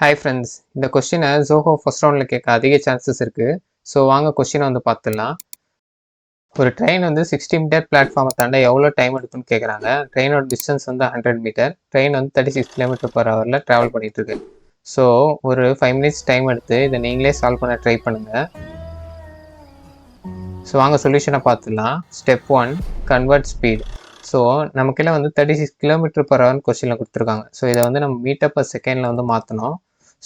Hi friends, இந்த கொஸ்டினை Zoho first ரவுண்டில் கேட்க அதிக சான்சஸ் இருக்குது. ஸோ வாங்க கொஸ்டினை வந்து பார்த்துடலாம். ஒரு ட்ரெயின் வந்து 60 மீட்டர் பிளாட்ஃபார்மை தாண்ட எவ்வளோ டைம் எடுக்குன்னு கேட்குறாங்க. ட்ரெயினோட டிஸ்டன்ஸ் வந்து 100 மீட்டர். ட்ரெயின் வந்து 36 km/h ட்ராவல் பண்ணிட்டு இருக்கு. ஸோ ஒரு 5 minutes டைம் எடுத்து இதை நீங்களே சால்வ் பண்ண ட்ரை பண்ணுங்கள். ஸோ வாங்க சொல்யூஷனை பார்த்துடலாம். Step 1, convert speed. ஸோ நமக்குள்ள வந்து 36 km/h கொஸ்டினில் கொடுத்துருக்காங்க. ஸோ இதை வந்து நம்ம மீட்டர் பர் செகண்டில் வந்து மாற்றணும்.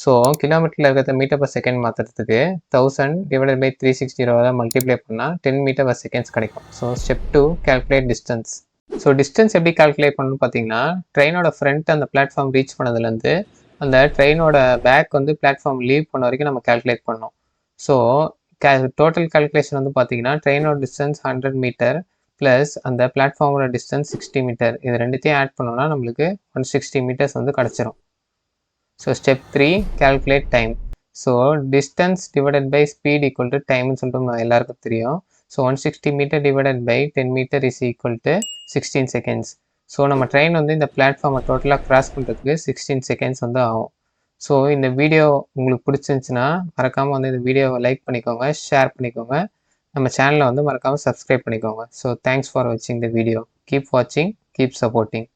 ஸோ கிலோமீட்டரில் இருக்கிறத மீட்டர் பர் செகண்ட் மாற்றுறதுக்கு 1000 டிவைடட் பை 360 மல்டிப்ளை பண்ணால் 10 மீட்டர் பர் செகண்ட்ஸ் கிடைக்கும். So step 2, calculate distance. So distance எப்படி கால்குலேட் பண்ணணும்னு பார்த்தீங்கன்னா, ட்ரெயினோட ஃப்ரண்ட் அந்த பிளாட்ஃபார்ம் ரீச் பண்ணதுலேருந்து அந்த ட்ரெயினோட பேக் வந்து பிளாட்ஃபார்ம் லீவ் பண்ண வரைக்கும் நம்ம கால்குலேட் பண்ணணும். ஸோ டோட்டல் கால்குலேஷன் வந்து பார்த்தீங்கன்னா, ட்ரெயினோட டிஸ்டன்ஸ் 100 மீட்டர் ப்ளஸ் அந்த பிளாட்ஃபார்மோட டிஸ்டன்ஸ் 60 மீட்டர். இது ரெண்டுத்தையும் ஆட் பண்ணோம்னா நம்மளுக்கு 160 மீட்டர்ஸ் வந்து கிடச்சிரும். So step 3, calculate time. So distance divided by speed equal to டைம்னு சொல்லிட்டு நம்ம எல்லாருக்கும் தெரியும். So 160 meter divided by 10 meter is equal to 16 seconds. So நம்ம ட்ரெயின் வந்து இந்த பிளாட்ஃபார்மை டோட்டலாக கிராஸ் பண்ணுறதுக்கு 16 செகண்ட்ஸ் வந்து ஆகும். ஸோ இந்த வீடியோ உங்களுக்கு பிடிச்சிருந்துச்சுன்னா மறக்காமல் வந்து இந்த வீடியோவை லைக் பண்ணிக்கோங்க, ஷேர் பண்ணிக்கோங்க. நம்ம சேனலை வந்து மறக்காமல் சப்ஸ்கிரைப் பண்ணிக்கோங்க. ஸோ தேங்க்ஸ் ஃபார் வாட்சிங் த வீடியோ. கீப் வாட்சிங், கீப் சப்போர்ட்டிங்.